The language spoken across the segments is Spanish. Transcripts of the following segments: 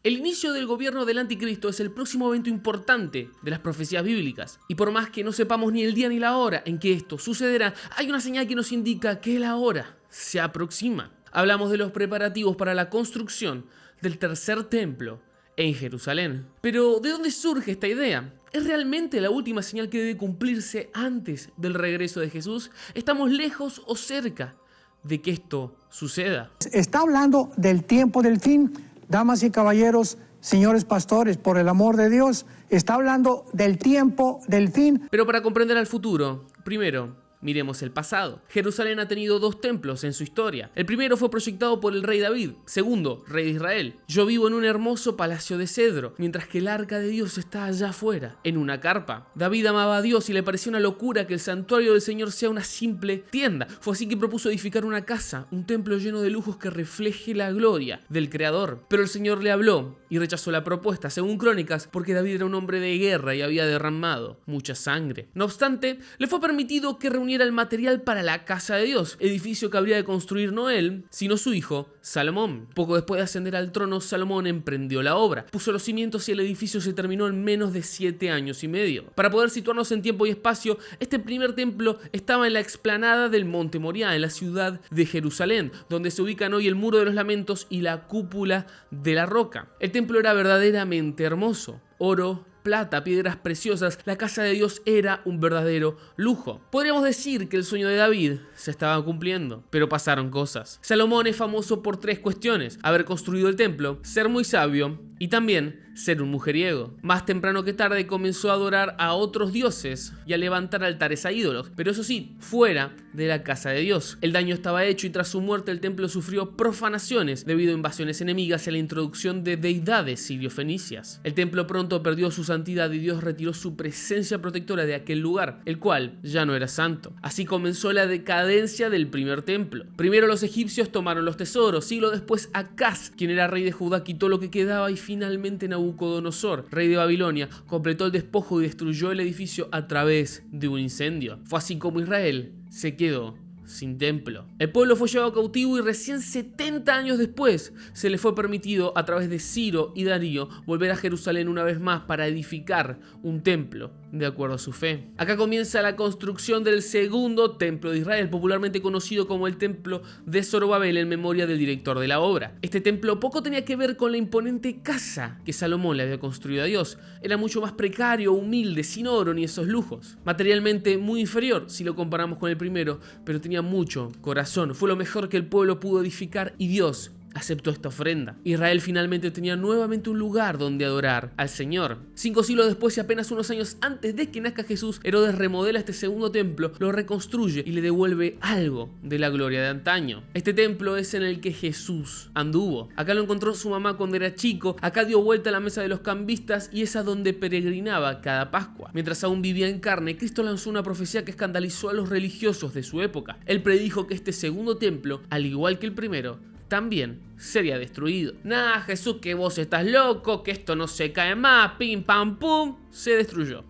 El inicio del gobierno del anticristo es el próximo evento importante de las profecías bíblicas. Y por más que no sepamos ni el día ni la hora en que esto sucederá, hay una señal que nos indica que la hora se aproxima. Hablamos de los preparativos para la construcción del tercer templo en Jerusalén. Pero, ¿de dónde surge esta idea? ¿Es realmente la última señal que debe cumplirse antes del regreso de Jesús? ¿Estamos lejos o cerca de que esto suceda? Está hablando del tiempo del fin, damas y caballeros, señores pastores, por el amor de Dios, está hablando del tiempo del fin. Pero para comprender al futuro, primero, miremos el pasado. Jerusalén ha tenido dos templos en su historia. El primero fue proyectado por el rey David, segundo, rey de Israel. Yo vivo en un hermoso palacio de cedro, mientras que el arca de Dios está allá afuera, en una carpa. David amaba a Dios y le parecía una locura que el santuario del Señor sea una simple tienda. Fue así que propuso edificar una casa, un templo lleno de lujos que refleje la gloria del Creador. Pero el Señor le habló y rechazó la propuesta, según Crónicas, porque David era un hombre de guerra y había derramado mucha sangre. No obstante, le fue permitido que reuniera el material para la casa de Dios, edificio que habría de construir no él, sino su hijo Salomón. Poco después de ascender al trono, Salomón emprendió la obra, puso los cimientos y el edificio se terminó en menos de 7 años y medio. Para poder situarnos en tiempo y espacio, este primer templo estaba en la explanada del Monte Moriah, en la ciudad de Jerusalén, donde se ubican hoy el Muro de los Lamentos y la Cúpula de la Roca. El templo era verdaderamente hermoso. Oro, plata, piedras preciosas, la casa de Dios era un verdadero lujo. Podríamos decir que el sueño de David se estaba cumpliendo, pero pasaron cosas. Salomón es famoso por 3 cuestiones: haber construido el templo, ser muy sabio y también ser un mujeriego. Más temprano que tarde comenzó a adorar a otros dioses y a levantar altares a ídolos, pero eso sí, fuera de la casa de Dios. El daño estaba hecho y tras su muerte el templo sufrió profanaciones debido a invasiones enemigas y a la introducción de deidades sirio-fenicias. El templo pronto perdió su santidad y Dios retiró su presencia protectora de aquel lugar, el cual ya no era santo. Así comenzó la decadencia del primer templo. Primero los egipcios tomaron los tesoros, siglo después Acaz, quien era rey de Judá, quitó lo que quedaba y finalmente Nabucodonosor, rey de Babilonia, completó el despojo y destruyó el edificio a través de un incendio. Fue así como Israel se quedó sin templo. El pueblo fue llevado cautivo y recién 70 años después se le fue permitido a través de Ciro y Darío volver a Jerusalén una vez más para edificar un templo de acuerdo a su fe. Acá comienza la construcción del segundo templo de Israel, popularmente conocido como el templo de Zorobabel en memoria del director de la obra. Este templo poco tenía que ver con la imponente casa que Salomón le había construido a Dios. Era mucho más precario, humilde, sin oro ni esos lujos. Materialmente muy inferior si lo comparamos con el primero, pero tenía mucho corazón. Fue lo mejor que el pueblo pudo edificar y Dios aceptó esta ofrenda. Israel finalmente tenía nuevamente un lugar donde adorar al Señor. 5 siglos después y apenas unos años antes de que nazca Jesús, Herodes remodela este segundo templo, lo reconstruye y le devuelve algo de la gloria de antaño. Este templo es en el que Jesús anduvo. Acá lo encontró su mamá cuando era chico, acá dio vuelta a la mesa de los cambistas y es a donde peregrinaba cada Pascua. Mientras aún vivía en carne, Cristo lanzó una profecía que escandalizó a los religiosos de su época. Él predijo que este segundo templo, al igual que el primero, también sería destruido. Nah, Jesús, que vos estás loco, que esto no se cae más, pim pam pum, se destruyó.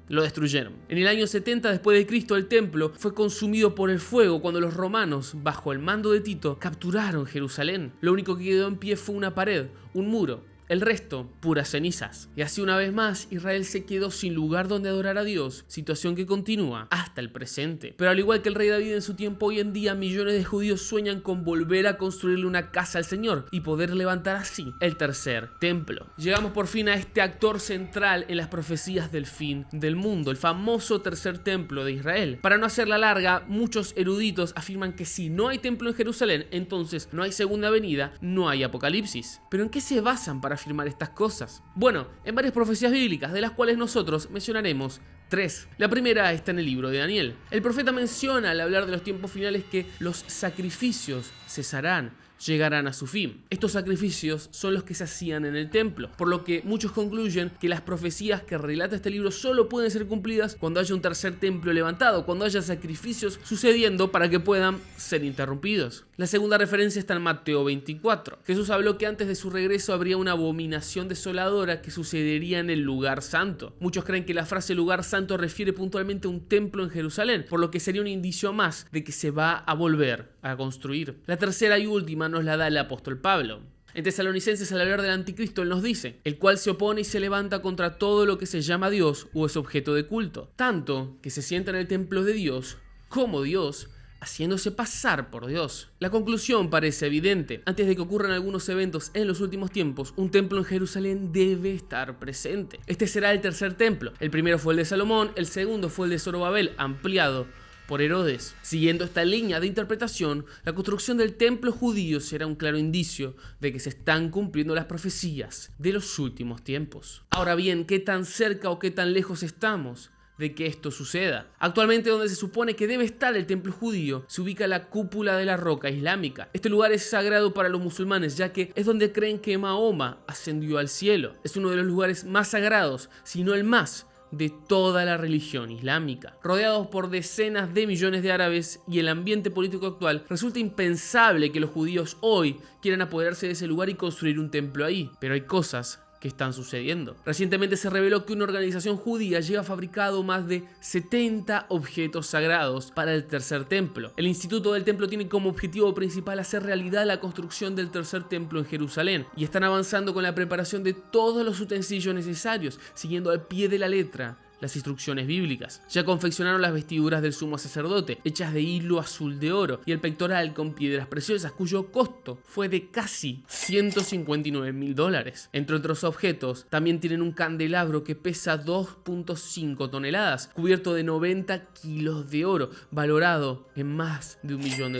Lo destruyeron. En el año 70 después de Cristo el templo fue consumido por el fuego cuando los romanos, bajo el mando de Tito, capturaron Jerusalén. Lo único que quedó en pie fue una pared, un muro. El resto, puras cenizas. Y así una vez más, Israel se quedó sin lugar donde adorar a Dios, situación que continúa hasta el presente. Pero al igual que el rey David en su tiempo, hoy en día millones de judíos sueñan con volver a construirle una casa al Señor y poder levantar así el tercer templo. Llegamos por fin a este actor central en las profecías del fin del mundo, el famoso tercer templo de Israel. Para no hacerla larga, muchos eruditos afirman que si no hay templo en Jerusalén, entonces no hay segunda venida, no hay apocalipsis. ¿Pero en qué se basan para afirmar estas cosas? Bueno, en varias profecías bíblicas, de las cuales nosotros mencionaremos 3. La primera está en el libro de Daniel. El profeta menciona al hablar de los tiempos finales que los sacrificios cesarán, llegarán a su fin. Estos sacrificios son los que se hacían en el templo, por lo que muchos concluyen que las profecías que relata este libro solo pueden ser cumplidas cuando haya un tercer templo levantado, cuando haya sacrificios sucediendo para que puedan ser interrumpidos. La segunda referencia está en Mateo 24. Jesús habló que antes de su regreso habría una abominación desoladora que sucedería en el lugar santo. Muchos creen que la frase lugar santo refiere puntualmente a un templo en Jerusalén, por lo que sería un indicio más de que se va a volver a construir. La tercera y última nos la da el apóstol Pablo. En Tesalonicenses, al hablar del anticristo, él nos dice: el cual se opone y se levanta contra todo lo que se llama Dios o es objeto de culto, tanto que se sienta en el templo de Dios como Dios, haciéndose pasar por Dios. La conclusión parece evidente. Antes de que ocurran algunos eventos en los últimos tiempos, un templo en Jerusalén debe estar presente. Este será el tercer templo. El primero fue el de Salomón, el segundo fue el de Zorobabel, ampliado por Herodes. Siguiendo esta línea de interpretación, la construcción del templo judío será un claro indicio de que se están cumpliendo las profecías de los últimos tiempos. Ahora bien, ¿qué tan cerca o qué tan lejos estamos de que esto suceda? Actualmente, donde se supone que debe estar el templo judío, se ubica la cúpula de la roca islámica. Este lugar es sagrado para los musulmanes, ya que es donde creen que Mahoma ascendió al cielo. Es uno de los lugares más sagrados, si no el más, de toda la religión islámica. Rodeados por decenas de millones de árabes y el ambiente político actual, resulta impensable que los judíos hoy quieran apoderarse de ese lugar y construir un templo ahí. Pero hay cosas que están sucediendo. Recientemente se reveló que una organización judía lleva fabricado más de 70 objetos sagrados para el tercer templo. El Instituto del Templo tiene como objetivo principal hacer realidad la construcción del tercer templo en Jerusalén, y están avanzando con la preparación de todos los utensilios necesarios, siguiendo al pie de la letra las instrucciones bíblicas. Ya confeccionaron las vestiduras del sumo sacerdote, hechas de hilo azul de oro, y el pectoral con piedras preciosas, cuyo costo fue de casi $159.000. Entre otros objetos, también tienen un candelabro que pesa 2.5 toneladas, cubierto de 90 kilos de oro, valorado en más de $1 millón.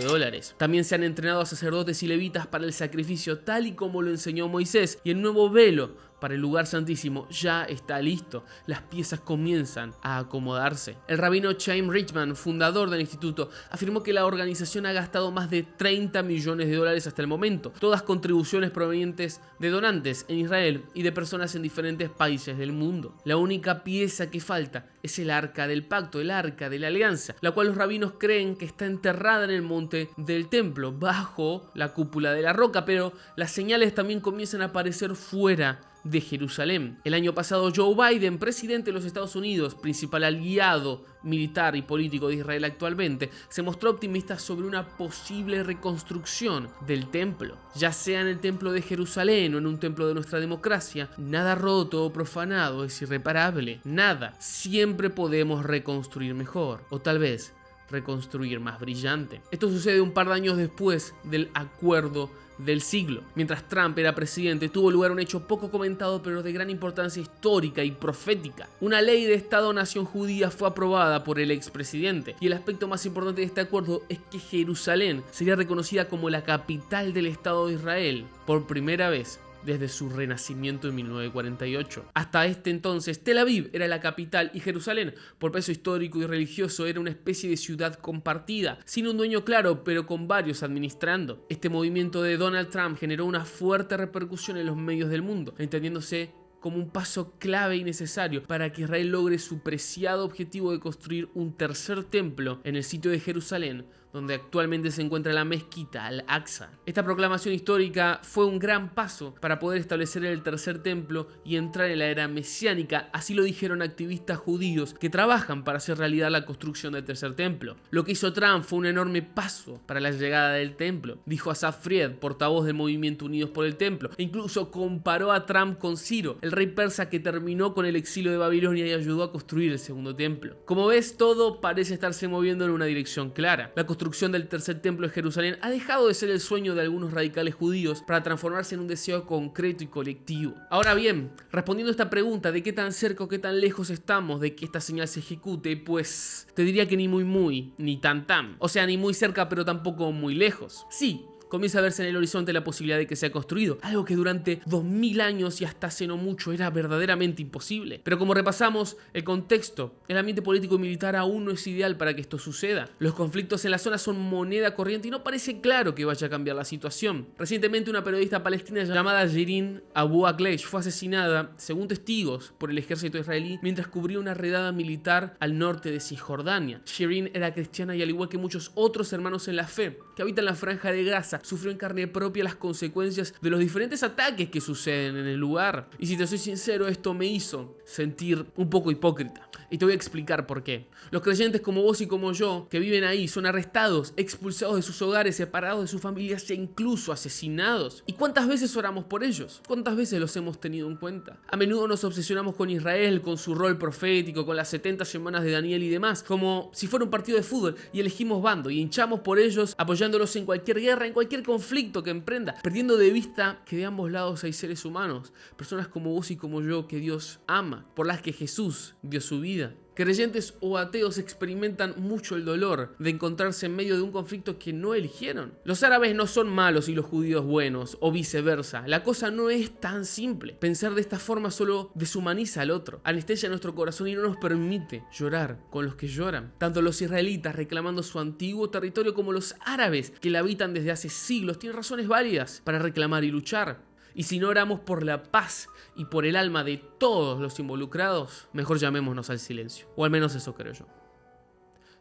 También se han entrenado a sacerdotes y levitas para el sacrificio, tal y como lo enseñó Moisés, y el nuevo velo para el lugar santísimo ya está listo. Las piezas comienzan a acomodarse. El rabino Chaim Richman, fundador del instituto, afirmó que la organización ha gastado más de $30 millones hasta el momento, todas contribuciones provenientes de donantes en Israel y de personas en diferentes países del mundo. La única pieza que falta es el arca del pacto, el arca de la alianza, la cual los rabinos creen que está enterrada en el monte del templo, bajo la cúpula de la roca, pero las señales también comienzan a aparecer fuera de Jerusalén. El año pasado, Joe Biden, presidente de los Estados Unidos, principal aliado militar y político de Israel actualmente, se mostró optimista sobre una posible reconstrucción del templo. Ya sea en el templo de Jerusalén o en un templo de nuestra democracia, nada roto o profanado es irreparable. Nada. Siempre podemos reconstruir mejor, o tal vez reconstruir más brillante. Esto sucede un par de años después del acuerdo del siglo. Mientras Trump era presidente, tuvo lugar un hecho poco comentado pero de gran importancia histórica y profética. Una ley de Estado-nación judía fue aprobada por el expresidente, y el aspecto más importante de este acuerdo es que Jerusalén sería reconocida como la capital del Estado de Israel por primera vez desde su renacimiento en 1948. Hasta este entonces, Tel Aviv era la capital y Jerusalén, por peso histórico y religioso, era una especie de ciudad compartida, sin un dueño claro, pero con varios administrando. Este movimiento de Donald Trump generó una fuerte repercusión en los medios del mundo, entendiéndose como un paso clave y necesario para que Israel logre su preciado objetivo de construir un tercer templo en el sitio de Jerusalén, donde actualmente se encuentra la mezquita Al-Aqsa. Esta proclamación histórica fue un gran paso para poder establecer el tercer templo y entrar en la era mesiánica, así lo dijeron activistas judíos que trabajan para hacer realidad la construcción del tercer templo. Lo que hizo Trump fue un enorme paso para la llegada del templo, dijo Asaf Fried, portavoz del movimiento Unidos por el Templo, e incluso comparó a Trump con Ciro, el rey persa que terminó con el exilio de Babilonia y ayudó a construir el segundo templo. Como ves, todo parece estarse moviendo en una dirección clara. La construcción del tercer templo en Jerusalén ha dejado de ser el sueño de algunos radicales judíos para transformarse en un deseo concreto y colectivo. Ahora bien, respondiendo a esta pregunta de qué tan cerca o qué tan lejos estamos de que esta señal se ejecute, pues te diría que ni muy, ni tan. O sea, ni muy cerca pero tampoco muy lejos. Sí, comienza a verse en el horizonte la posibilidad de que sea construido, algo que durante 2000 años y hasta hace no mucho era verdaderamente imposible. Pero como repasamos el contexto, el ambiente político y militar aún no es ideal para que esto suceda. Los conflictos en la zona son moneda corriente y no parece claro que vaya a cambiar la situación. Recientemente una periodista palestina llamada Shirin Abu Akleh fue asesinada, según testigos, por el ejército israelí mientras cubría una redada militar al norte de Cisjordania. Shirin era cristiana y, al igual que muchos otros hermanos en la fe que habitan la Franja de Gaza, Gaza sufrió en carne propia las consecuencias de los diferentes ataques que suceden en el lugar. Y si te soy sincero, esto me hizo sentir un poco hipócrita. Y te voy a explicar por qué. Los creyentes como vos y como yo, que viven ahí, son arrestados, expulsados de sus hogares, separados de sus familias e incluso asesinados. ¿Y cuántas veces oramos por ellos? ¿Cuántas veces los hemos tenido en cuenta? A menudo nos obsesionamos con Israel, con su rol profético, con las 70 semanas de Daniel y demás, como si fuera un partido de fútbol, y elegimos bando y hinchamos por ellos, apoyándolos en cualquier guerra, en cualquier conflicto que emprenda, perdiendo de vista que de ambos lados hay seres humanos, personas como vos y como yo que Dios ama, por las que Jesús dio su vida. Creyentes o ateos experimentan mucho el dolor de encontrarse en medio de un conflicto que no eligieron. Los árabes no son malos y los judíos buenos, o viceversa. La cosa no es tan simple. Pensar de esta forma solo deshumaniza al otro, anestesia nuestro corazón y no nos permite llorar con los que lloran. Tanto los israelitas reclamando su antiguo territorio como los árabes que la habitan desde hace siglos tienen razones válidas para reclamar y luchar. Y si no oramos por la paz y por el alma de todos los involucrados, mejor llamémonos al silencio. O al menos eso creo yo.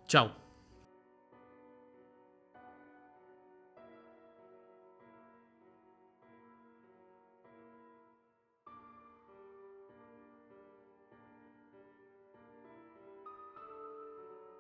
Chao.